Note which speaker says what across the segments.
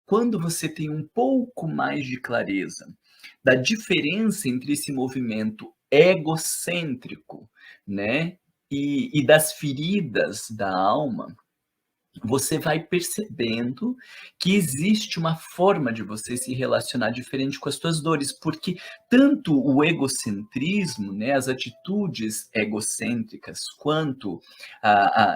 Speaker 1: quando você tem um pouco mais de clareza da diferença entre esse movimento egocêntrico, né, e das feridas da alma, você vai percebendo que existe uma forma de você se relacionar diferente com as suas dores, porque tanto o egocentrismo, né, as atitudes egocêntricas, quanto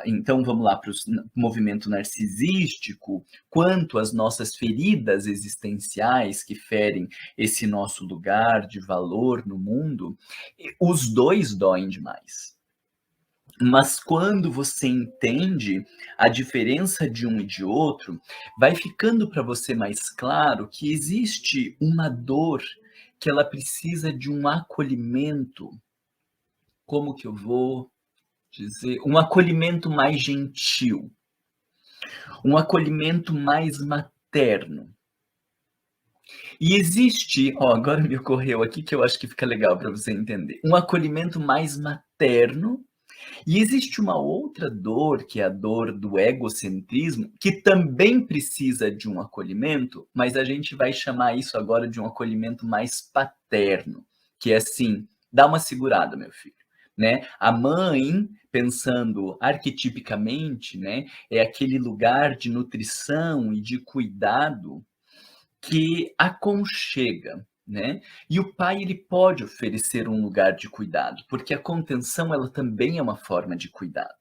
Speaker 1: então vamos lá para o movimento narcisístico, quanto as nossas feridas existenciais que ferem esse nosso lugar de valor no mundo, os dois doem demais. Mas quando você entende a diferença de um e de outro, vai ficando para você mais claro que existe uma dor que ela precisa de um acolhimento, como que eu vou dizer? Um acolhimento mais gentil, um acolhimento mais materno. E existe, ó, agora me ocorreu aqui que eu acho que fica legal para você entender, um acolhimento mais materno. E existe uma outra dor, que é a dor do egocentrismo, que também precisa de um acolhimento, mas a gente vai chamar isso agora de um acolhimento mais paterno, que é assim: dá uma segurada, meu filho, né? A mãe, pensando arquetipicamente, né, é aquele lugar de nutrição e de cuidado que aconchega, né. E o pai, ele pode oferecer um lugar de cuidado, porque a contenção, ela também é uma forma de cuidado.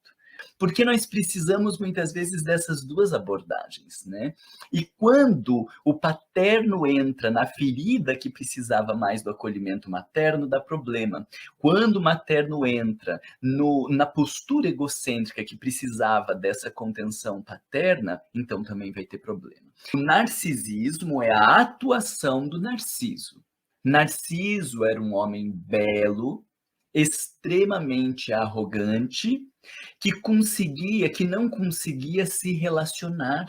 Speaker 1: Porque nós precisamos muitas vezes dessas 2 abordagens, né. E quando o paterno entra na ferida que precisava mais do acolhimento materno, dá problema. Quando o materno entra na postura egocêntrica que precisava dessa contenção paterna, então também vai ter problema. O narcisismo é a atuação do Narciso. Narciso era um homem belo, extremamente arrogante, que não conseguia se relacionar,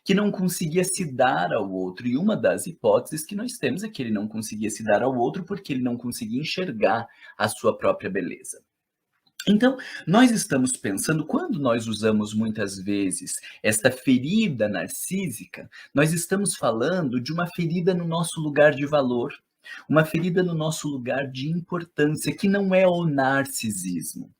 Speaker 1: que não conseguia se dar ao outro. E uma das hipóteses que nós temos é que ele não conseguia se dar ao outro, porque ele não conseguia enxergar a sua própria beleza. Então, nós estamos pensando, quando nós usamos muitas vezes essa ferida narcísica, nós estamos falando de uma ferida no nosso lugar de valor, uma ferida no nosso lugar de importância, que não é o narcisismo.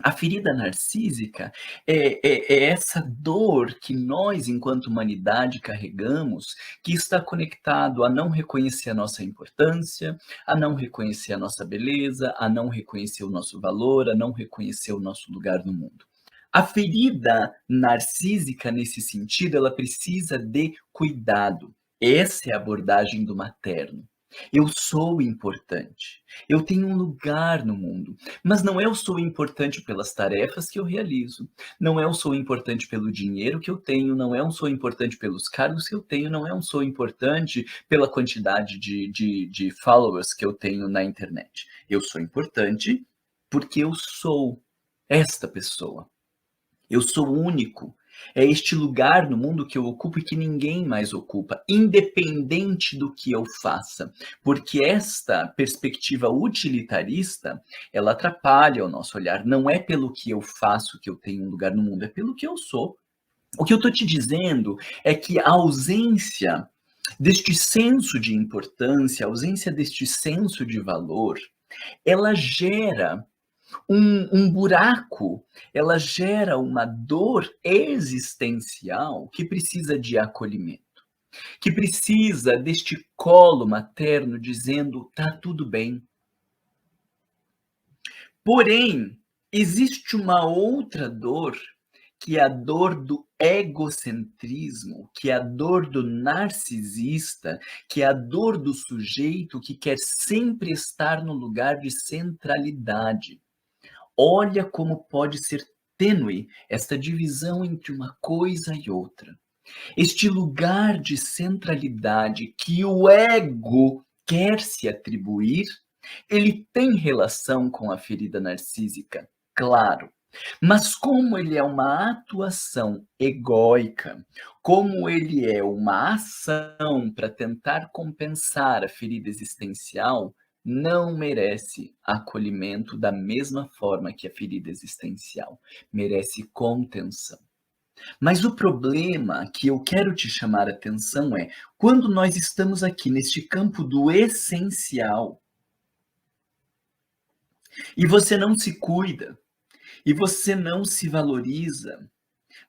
Speaker 1: A ferida narcísica é essa dor que nós, enquanto humanidade, carregamos, que está conectado a não reconhecer a nossa importância, a não reconhecer a nossa beleza, a não reconhecer o nosso valor, a não reconhecer o nosso lugar no mundo. A ferida narcísica, nesse sentido, ela precisa de cuidado. Essa é a abordagem do materno. Eu sou importante, eu tenho um lugar no mundo, mas não é eu sou importante pelas tarefas que eu realizo, não é eu sou importante pelo dinheiro que eu tenho, não é eu sou importante pelos cargos que eu tenho, não é eu sou importante pela quantidade de followers que eu tenho na internet. Eu sou importante porque eu sou esta pessoa. Eu sou único. É este lugar no mundo que eu ocupo e que ninguém mais ocupa, independente do que eu faça. Porque esta perspectiva utilitarista, ela atrapalha o nosso olhar. Não é pelo que eu faço que eu tenho um lugar no mundo, é pelo que eu sou. O que eu estou te dizendo é que a ausência deste senso de importância, a ausência deste senso de valor, ela gera um buraco, ela gera uma dor existencial que precisa de acolhimento, que precisa deste colo materno dizendo: "Tá tudo bem". Porém, existe uma outra dor, que é a dor do egocentrismo, que é a dor do narcisista, que é a dor do sujeito que quer sempre estar no lugar de centralidade. Olha como pode ser tênue esta divisão entre uma coisa e outra. Este lugar de centralidade que o ego quer se atribuir, ele tem relação com a ferida narcísica, claro. Mas como ele é uma atuação egóica, como ele é uma ação para tentar compensar a ferida existencial, não merece acolhimento da mesma forma que a ferida existencial, merece contenção. Mas o problema que eu quero te chamar a atenção é, quando nós estamos aqui neste campo do essencial, e você não se cuida, e você não se valoriza,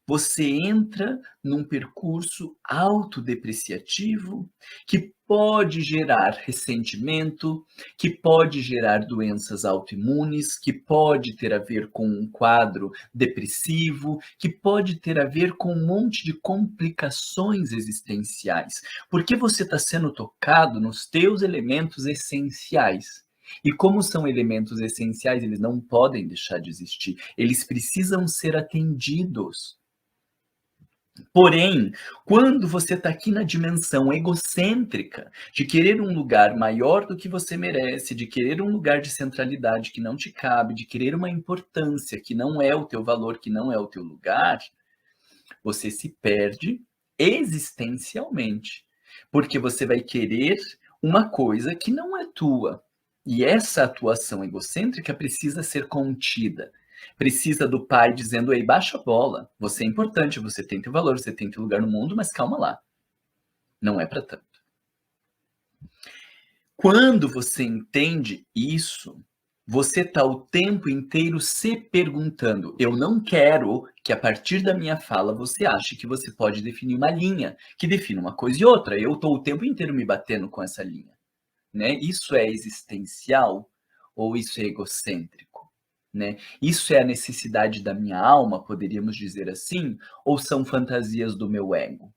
Speaker 1: você entra num percurso autodepreciativo que pode gerar ressentimento, que pode gerar doenças autoimunes, que pode ter a ver com um quadro depressivo, que pode ter a ver com um monte de complicações existenciais, porque você está sendo tocado nos teus elementos essenciais. E como são elementos essenciais, eles não podem deixar de existir, eles precisam ser atendidos. Porém, quando você está aqui na dimensão egocêntrica, de querer um lugar maior do que você merece, de querer um lugar de centralidade que não te cabe, de querer uma importância que não é o teu valor, que não é o teu lugar, você se perde existencialmente, porque você vai querer uma coisa que não é tua. E essa atuação egocêntrica precisa ser contida. Precisa do pai dizendo: ei, baixa a bola, você é importante, você tem teu valor, você tem teu lugar no mundo, mas calma lá, não é para tanto. Quando você entende isso, você está o tempo inteiro se perguntando: eu não quero que a partir da minha fala você ache que você pode definir uma linha que define uma coisa e outra. Eu estou o tempo inteiro me batendo com essa linha, né? Isso é existencial ou isso é egocêntrico, né? Isso é a necessidade da minha alma, poderíamos dizer assim, ou são fantasias do meu ego?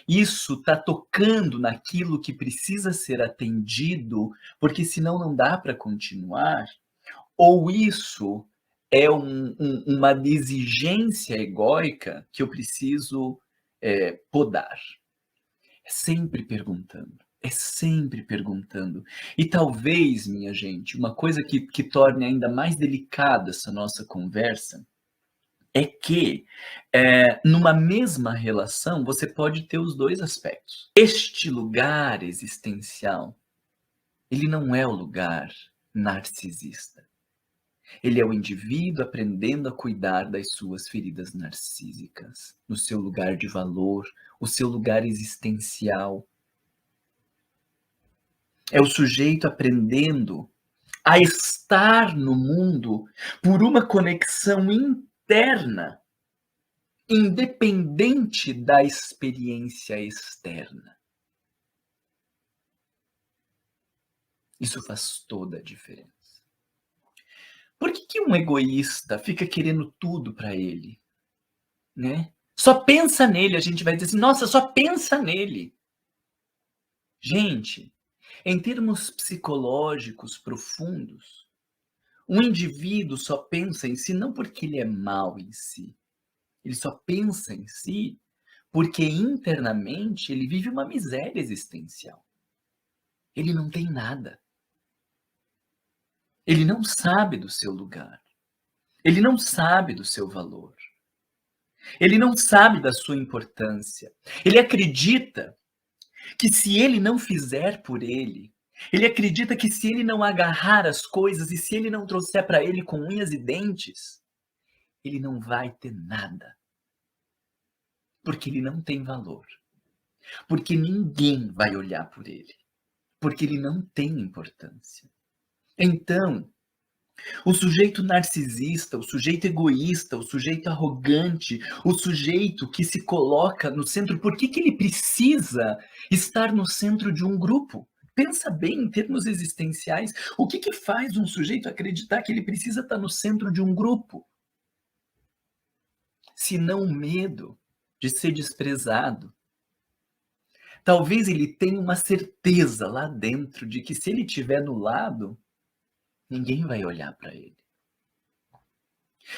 Speaker 1: Isso está tocando naquilo que precisa ser atendido, porque senão não dá para continuar? Ou isso é uma exigência egóica que eu preciso podar? É sempre perguntando, é sempre perguntando. E talvez, minha gente, uma coisa que torne ainda mais delicada essa nossa conversa é que, numa mesma relação, você pode ter os 2 aspectos. Este lugar existencial, ele não é o lugar narcisista. Ele é o indivíduo aprendendo a cuidar das suas feridas narcísicas, no seu lugar de valor, o seu lugar existencial. É o sujeito aprendendo a estar no mundo por uma conexão interna, independente da experiência externa. Isso faz toda a diferença. Por que um egoísta fica querendo tudo para ele, né? Só pensa nele, a gente vai dizer assim: "Nossa, só pensa nele". Gente, em termos psicológicos profundos, um indivíduo só pensa em si não porque ele é mau em si, ele só pensa em si porque internamente ele vive uma miséria existencial. Ele não tem nada. Ele não sabe do seu lugar. Ele não sabe do seu valor. Ele não sabe da sua importância. Ele acredita que se ele não fizer por ele acredita que se ele não agarrar as coisas e se ele não trouxer para ele com unhas e dentes, ele não vai ter nada. Porque ele não tem valor. Porque ninguém vai olhar por ele. Porque ele não tem importância. Então, o sujeito narcisista, o sujeito egoísta, o sujeito arrogante, o sujeito que se coloca no centro, por que ele precisa estar no centro de um grupo? Pensa bem em termos existenciais, o que faz um sujeito acreditar que ele precisa estar no centro de um grupo? Se não o medo de ser desprezado. Talvez ele tenha uma certeza lá dentro de que se ele estiver no lado, ninguém vai olhar para ele.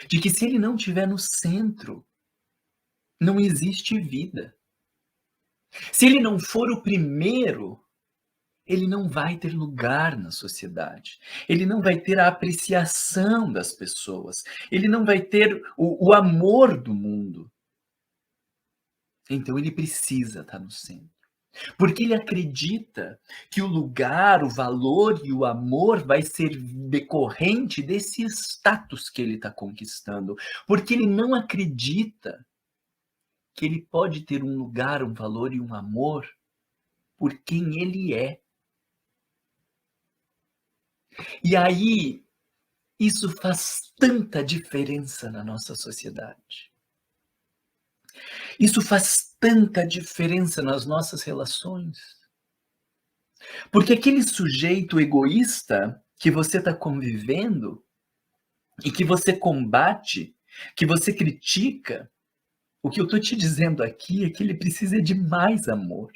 Speaker 1: De que se ele não estiver no centro, não existe vida. Se ele não for o primeiro, ele não vai ter lugar na sociedade. Ele não vai ter a apreciação das pessoas. Ele não vai ter o amor do mundo. Então ele precisa estar no centro. Porque ele acredita que o lugar, o valor e o amor vai ser decorrente desse status que ele está conquistando. Porque ele não acredita que ele pode ter um lugar, um valor e um amor por quem ele é. E aí, isso faz tanta diferença na nossa sociedade. Isso faz tanta diferença nas nossas relações. Porque aquele sujeito egoísta que você está convivendo e que você combate, que você critica, o que eu estou te dizendo aqui é que ele precisa de mais amor.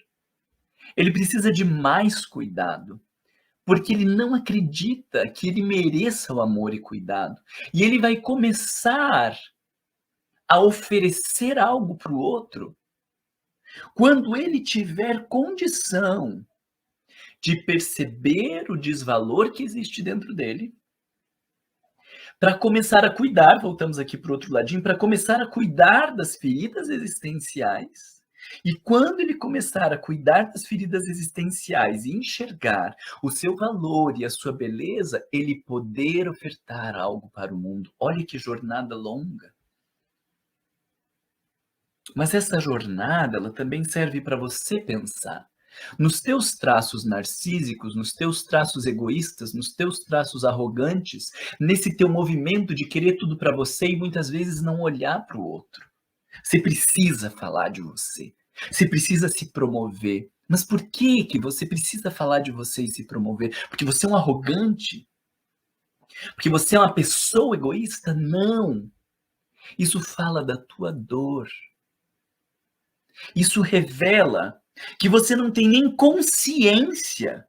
Speaker 1: Ele precisa de mais cuidado. Porque ele não acredita que ele mereça o amor e cuidado. E ele vai começar a oferecer algo para o outro quando ele tiver condição de perceber o desvalor que existe dentro dele, para começar a cuidar, voltamos aqui para o outro ladinho, para começar a cuidar das feridas existenciais. E quando ele começar a cuidar das feridas existenciais e enxergar o seu valor e a sua beleza, ele poder ofertar algo para o mundo. Olha que jornada longa. Mas essa jornada, ela também serve para você pensar nos teus traços narcísicos, nos teus traços egoístas, nos teus traços arrogantes, nesse teu movimento de querer tudo para você e muitas vezes não olhar para o outro. Você precisa falar de você. Você precisa se promover. Mas por que que você precisa falar de você e se promover? Porque você é um arrogante? Porque você é uma pessoa egoísta? Não. Isso fala da tua dor. Isso revela que você não tem nem consciência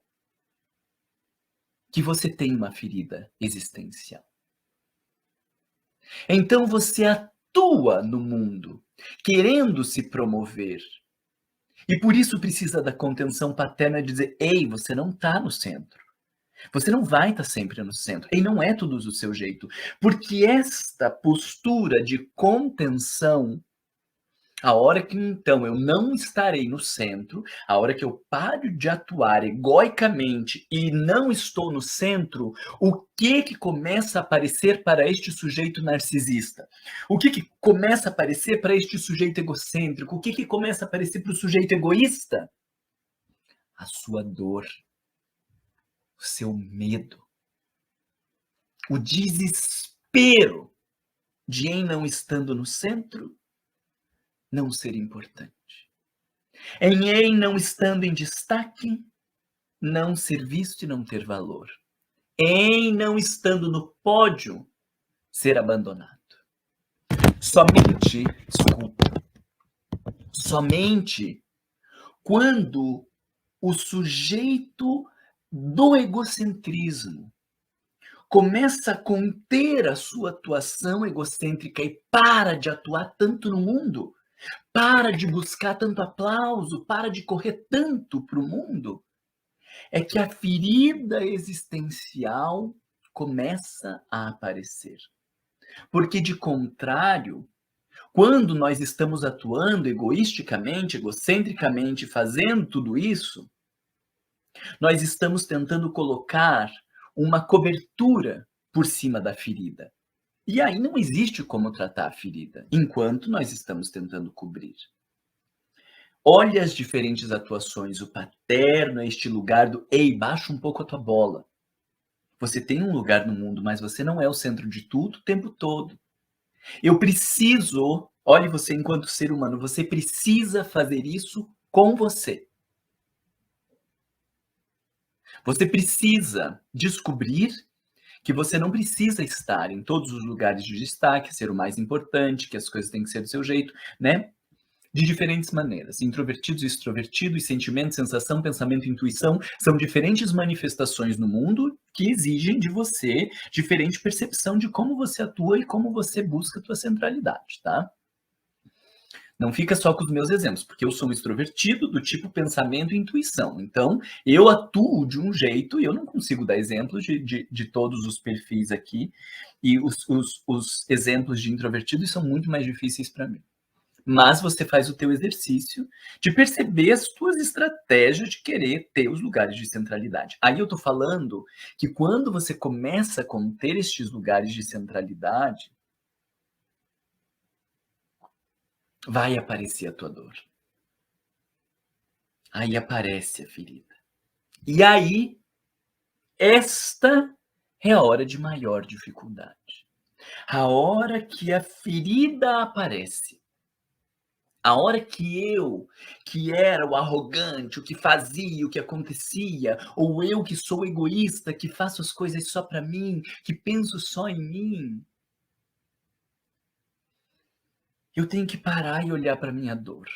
Speaker 1: que você tem uma ferida existencial. Então você atua no mundo querendo se promover. E por isso precisa da contenção paterna de dizer: ei, você não está no centro. Você não vai estar sempre no centro. E não é tudo do seu jeito. Porque esta postura de contenção, a hora que então eu não estarei no centro, a hora que eu paro de atuar egoicamente e não estou no centro, o que que começa a aparecer para este sujeito narcisista? O que que começa a aparecer para este sujeito egocêntrico? O que que começa a aparecer para o sujeito egoísta? A sua dor, o seu medo, o desespero de, em não estando no centro, não ser importante. Em não estando em destaque, não ser visto e não ter valor. Em não estando no pódio, ser abandonado. Somente quando o sujeito do egocentrismo começa a conter a sua atuação egocêntrica e para de atuar tanto no mundo, para de buscar tanto aplauso, para de correr tanto para o mundo, é que a ferida existencial começa a aparecer. Porque, de contrário, quando nós estamos atuando egoisticamente, egocentricamente, fazendo tudo isso, nós estamos tentando colocar uma cobertura por cima da ferida. E aí não existe como tratar a ferida, enquanto nós estamos tentando cobrir. Olha as diferentes atuações, o paterno é este lugar do, ei, baixa um pouco a tua bola. Você tem um lugar no mundo, mas você não é o centro de tudo o tempo todo. Eu preciso, olhe você enquanto ser humano, você precisa fazer isso com você. Você precisa descobrir que você não precisa estar em todos os lugares de destaque, ser o mais importante, que as coisas têm que ser do seu jeito, né? De diferentes maneiras. Introvertidos e extrovertidos, sentimento, sensação, pensamento, intuição, são diferentes manifestações no mundo que exigem de você diferente percepção de como você atua e como você busca a tua centralidade, tá? Não fica só com os meus exemplos, porque eu sou um extrovertido do tipo pensamento e intuição. Então, eu atuo de um jeito, e eu não consigo dar exemplos de todos os perfis aqui, e os exemplos de introvertidos são muito mais difíceis para mim. Mas você faz o teu exercício de perceber as tuas estratégias de querer ter os lugares de centralidade. Aí eu estou falando que quando você começa a conter estes lugares de centralidade, vai aparecer a tua dor. Aí aparece a ferida. E aí, esta é a hora de maior dificuldade. A hora que a ferida aparece. A hora que eu, que era o arrogante, o que fazia, o que acontecia, ou eu que sou egoísta, que faço as coisas só para mim, que penso só em mim, eu tenho que parar e olhar para minha dor.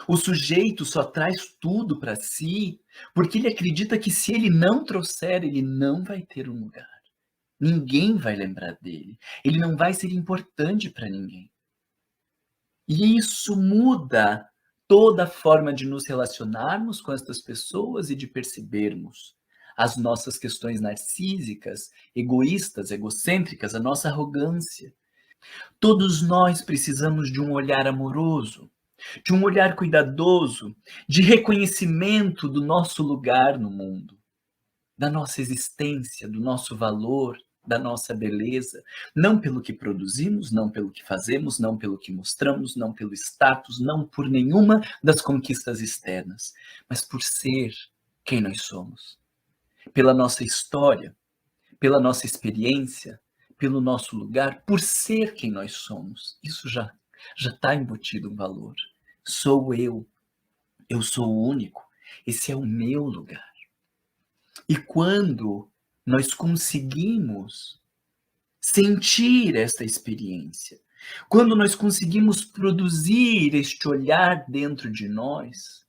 Speaker 1: O sujeito só traz tudo para si porque ele acredita que se ele não trouxer, ele não vai ter um lugar. Ninguém vai lembrar dele. Ele não vai ser importante para ninguém. E isso muda toda a forma de nos relacionarmos com estas pessoas e de percebermos as nossas questões narcísicas, egoístas, egocêntricas, a nossa arrogância. Todos nós precisamos de um olhar amoroso, de um olhar cuidadoso, de reconhecimento do nosso lugar no mundo, da nossa existência, do nosso valor, da nossa beleza, não pelo que produzimos, não pelo que fazemos, não pelo que mostramos, não pelo status, não por nenhuma das conquistas externas, mas por ser quem nós somos, pela nossa história, pela nossa experiência, pelo nosso lugar, por ser quem nós somos. Isso já está embutido um valor. Sou eu sou o único, esse é o meu lugar. E quando nós conseguimos sentir esta experiência, quando nós conseguimos produzir este olhar dentro de nós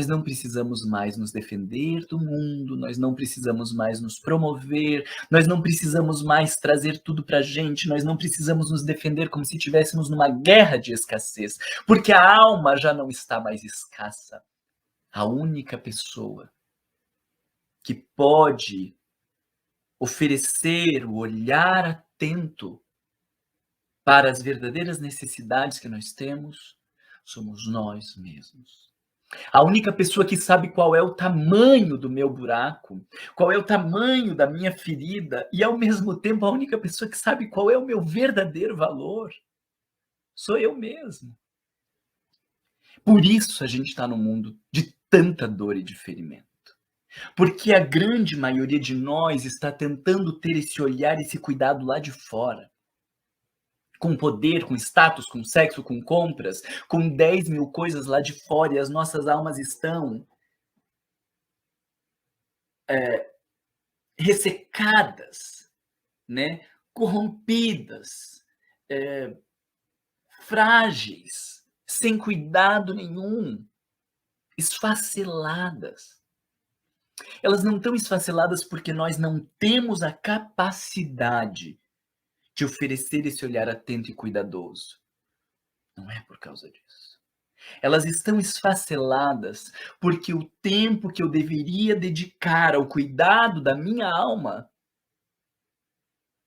Speaker 1: não precisamos mais nos defender do mundo, nós não precisamos mais nos promover, nós não precisamos mais trazer tudo para a gente, nós não precisamos nos defender como se estivéssemos numa guerra de escassez, porque a alma já não está mais escassa. A única pessoa que pode oferecer o olhar atento para as verdadeiras necessidades que nós temos, somos nós mesmos. A única pessoa que sabe qual é o tamanho do meu buraco, qual é o tamanho da minha ferida, e ao mesmo tempo a única pessoa que sabe qual é o meu verdadeiro valor, sou eu mesmo. Por isso a gente está num mundo de tanta dor e de ferimento. Porque a grande maioria de nós está tentando ter esse olhar, esse cuidado lá de fora. Com poder, com status, com sexo, com compras, com 10 mil coisas lá de fora, e as nossas almas estão ressecadas, né? Corrompidas, frágeis, sem cuidado nenhum, esfaceladas. Elas não estão esfaceladas porque nós não temos a capacidade de oferecer esse olhar atento e cuidadoso. Não é por causa disso. Elas estão esfaceladas porque o tempo que eu deveria dedicar ao cuidado da minha alma,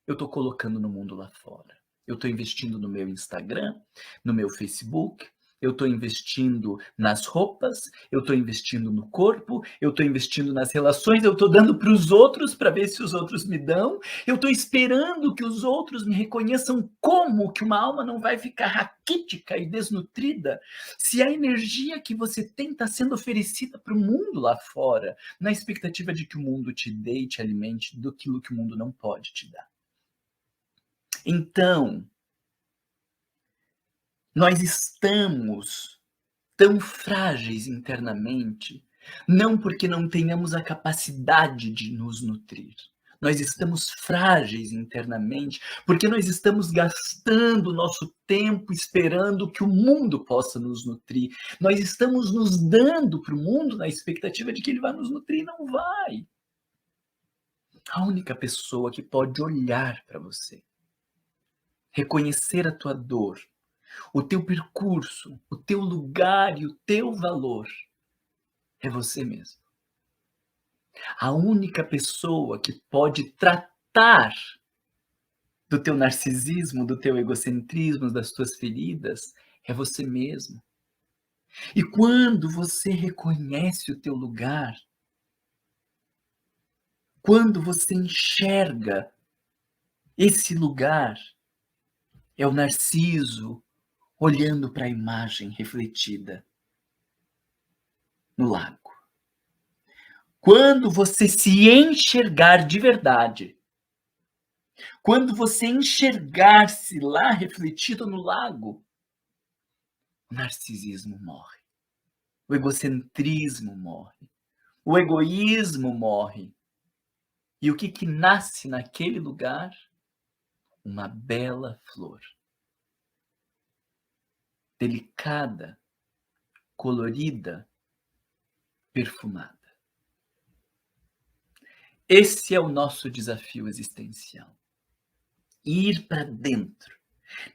Speaker 1: eu estou colocando no mundo lá fora. Eu estou investindo no meu Instagram, no meu Facebook, eu estou investindo nas roupas, eu estou investindo no corpo, eu estou investindo nas relações, eu estou dando para os outros para ver se os outros me dão, eu estou esperando que os outros me reconheçam. Como que uma alma não vai ficar raquítica e desnutrida se a energia que você tem está sendo oferecida para o mundo lá fora, na expectativa de que o mundo te dê e te alimente daquilo que o mundo não pode te dar? Então, nós estamos tão frágeis internamente, não porque não tenhamos a capacidade de nos nutrir. Nós estamos frágeis internamente porque nós estamos gastando o nosso tempo esperando que o mundo possa nos nutrir. Nós estamos nos dando para o mundo na expectativa de que ele vai nos nutrir, não vai. A única pessoa que pode olhar para você, reconhecer a tua dor, o teu percurso, o teu lugar e o teu valor é você mesmo. A única pessoa que pode tratar do teu narcisismo, do teu egocentrismo, das tuas feridas, é você mesmo. E quando você reconhece o teu lugar, quando você enxerga esse lugar, é o narciso, olhando para a imagem refletida no lago. Quando você se enxergar de verdade, quando você enxergar-se lá refletido no lago, o narcisismo morre, o egocentrismo morre, o egoísmo morre. E o que nasce naquele lugar? Uma bela flor, delicada, colorida, perfumada. Esse é o nosso desafio existencial. Ir para dentro,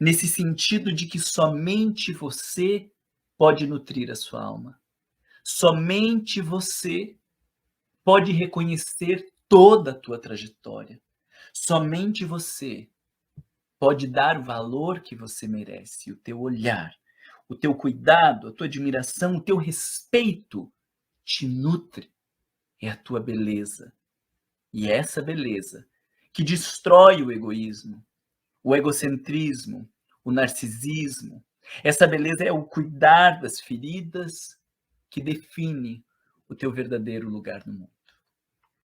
Speaker 1: nesse sentido de que somente você pode nutrir a sua alma. Somente você pode reconhecer toda a tua trajetória. Somente você pode dar o valor que você merece, o teu olhar, o teu cuidado, a tua admiração, o teu respeito te nutre. É a tua beleza. E essa beleza que destrói o egoísmo, o egocentrismo, o narcisismo. Essa beleza é o cuidar das feridas que define o teu verdadeiro lugar no mundo.